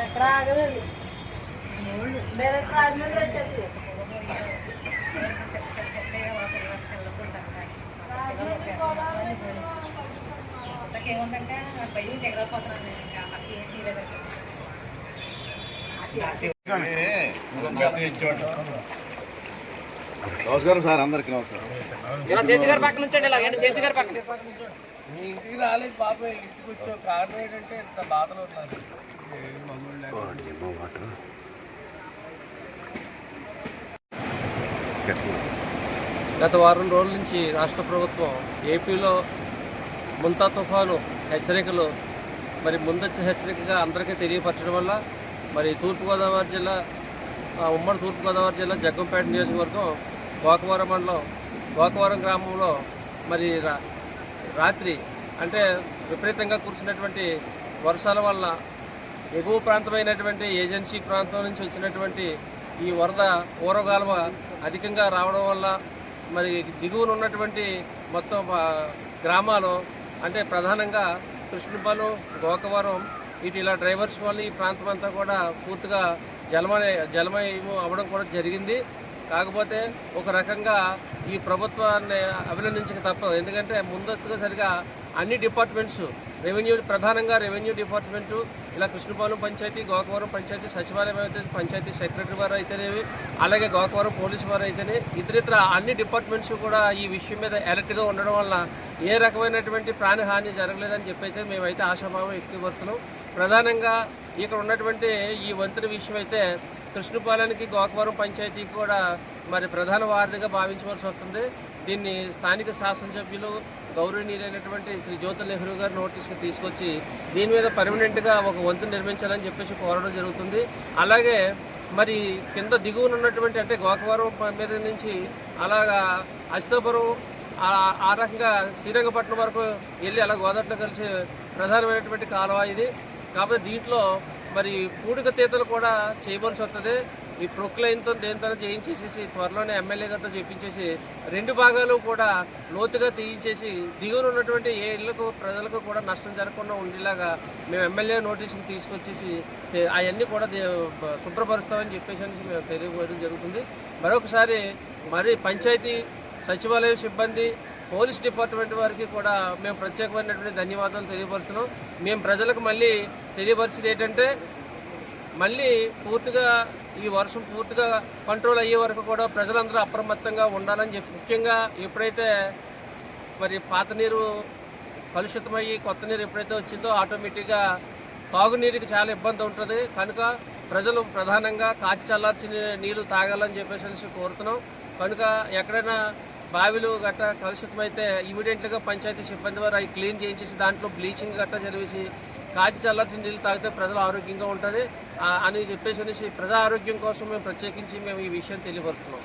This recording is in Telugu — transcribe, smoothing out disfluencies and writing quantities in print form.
ఎక్కడ ఆగలేదు డైరెక్ట్ రాజమండ్రి వచ్చేసి ఏముందంటే పైన ఎగరపోతున్నాను నమస్కారం సార్, అందరికి నమస్కారం. ఇలా శేషి గారి పక్కన ఉంచండి, ఇలాగంటే శేషి గారి పక్కన. మీ ఇంటికి రాలేదు పాప, ఇంటికి వచ్చావు. కారణం ఏంటంటే ఇంత బాధలు ఉన్నారు. గత వారం రోజుల నుంచి రాష్ట్ర ప్రభుత్వం ఏపీలో ముంతా తుఫాను హెచ్చరికలు మరి ముందస్తు హెచ్చరికగా అందరికీ తెలియపరచడం వల్ల మరి తూర్పుగోదావరి జిల్లా ఉమ్మడి తూర్పుగోదావరి జిల్లా జగ్గంపేట నియోజకవర్గం గోకవరం మండలం గోకవరం గ్రామంలో మరి రాత్రి అంటే విపరీతంగా కురిసినటువంటి వర్షాల వల్ల ఎగువ ప్రాంతమైనటువంటి ఏజెన్సీ ప్రాంతం నుంచి వచ్చినటువంటి ఈ వరద ఊరగాలువ అధికంగా రావడం వల్ల మరి దిగువన ఉన్నటువంటి మొత్తం గ్రామాలు అంటే ప్రధానంగా కృష్ణపాలెం, గోకవరం ఇలా డ్రైవర్స్ వల్ల ఈ ప్రాంతం అంతా కూడా పూర్తిగా జలమయం అవ్వడం కూడా జరిగింది. కాకపోతే ఒక రకంగా ఈ ప్రభుత్వాన్ని అభినందించక తప్పదు. ఎందుకంటే ముందస్తుగా సరిగా అన్ని డిపార్ట్మెంట్స్ ప్రధానంగా రెవెన్యూ డిపార్ట్మెంటు, ఇలా కృష్ణపాలెం పంచాయతీ, గోకవరం పంచాయతీ సచివాలయం అయితే, పంచాయతీ సెక్రటరీ వారు అయితేనేవి, అలాగే గోకవరం పోలీసు వారు అయితేనే ఇతరితర అన్ని డిపార్ట్మెంట్స్ కూడా ఈ విషయం మీద అలర్ట్గా ఉండడం వల్ల ఏ రకమైనటువంటి ప్రాణహాని జరగలేదని చెప్పైతే మేమైతే ఆశాభావం వ్యక్తపరుస్తున్నాం. ప్రధానంగా ఇక్కడ ఉన్నటువంటి ఈ వంతెన విషయం అయితే కృష్ణపాలెంకి, గోకవరం పంచాయతీకి కూడా మరి ప్రధాన వారధిగా భావించవలసి వస్తుంది. దీన్ని స్థానిక శాసనసభ్యులు గౌరవనీయులైనటువంటి శ్రీ జ్యోతి నెహ్రూ గారు నోటీస్కి తీసుకొచ్చి దీని మీద పర్మనెంట్గా ఒక వంతెన నిర్మించాలని చెప్పేసి కోరడం జరుగుతుంది. అలాగే మరి కింద దిగువన ఉన్నటువంటి అంటే గోకవరం మీద నుంచి అలాగా అసితాపురం ఆ రకంగా శ్రీరంగపట్నం వరకు వెళ్ళి అలా గోదావరిలో కలిసి ప్రధానమైనటువంటి కాలువ ఇది. కాబట్టి దీంట్లో మరి పూడిక తీతలు కూడా చేయవలసి వస్తుంది. ఈ ప్రొక్లైన్తో దేనితో చేయించేసేసి త్వరలోనే ఎమ్మెల్యే గారితో చేయించేసి 2 భాగాలు కూడా లోతుగా తీయించేసి దిగువన ఉన్నటువంటి ఏ ఇళ్లకు ప్రజలకు కూడా నష్టం జరగకుండా ఉండేలాగా మేము ఎమ్మెల్యే నోటీసులు తీసుకొచ్చేసి అవన్నీ కూడా శుభ్రపరుస్తామని చెప్పేసి మేము తెలియజేయడం జరుగుతుంది. మరొకసారి మరి పంచాయతీ, సచివాలయ సిబ్బంది, పోలీస్ డిపార్ట్మెంట్ వారికి కూడా మేము ప్రత్యేకమైనటువంటి ధన్యవాదాలు తెలియపరుస్తున్నాం. మేము ప్రజలకు మళ్ళీ తెలియపరిచేది ఏంటంటే మళ్ళీ పూర్తిగా ఈ వర్షం పూర్తిగా కంట్రోల్ అయ్యే వరకు కూడా ప్రజలందరూ అప్రమత్తంగా ఉండాలని చెప్పి, ముఖ్యంగా ఎప్పుడైతే మరి పాత నీరు కలుషితమయ్యి కొత్త నీరు ఎప్పుడైతే వచ్చిందో ఆటోమేటిక్గా తాగునీరుకి చాలా ఇబ్బంది ఉంటుంది. కనుక ప్రజలు ప్రధానంగా కాచి చల్లార్చిన నీళ్లు తాగాలని చెప్పేసి కోరుతున్నాం. కనుక ఎక్కడైనా బావిలు గట్ట కలుషితమైతే ఇమీడియట్గా పంచాయతీ సిబ్బంది వారు అవి క్లీన్ చేయించేసి దాంట్లో బ్లీచింగ్ గట్ట చదివేసి కాచి చల్లార్చిన నీళ్ళు తాగితే ప్రజలు ఆరోగ్యంగా ఉంటుంది అని చెప్పేసి ప్రజా ఆరోగ్యం కోసం మేము ప్రత్యేకించి మేము ఈ విషయం తెలియపరుస్తున్నాం.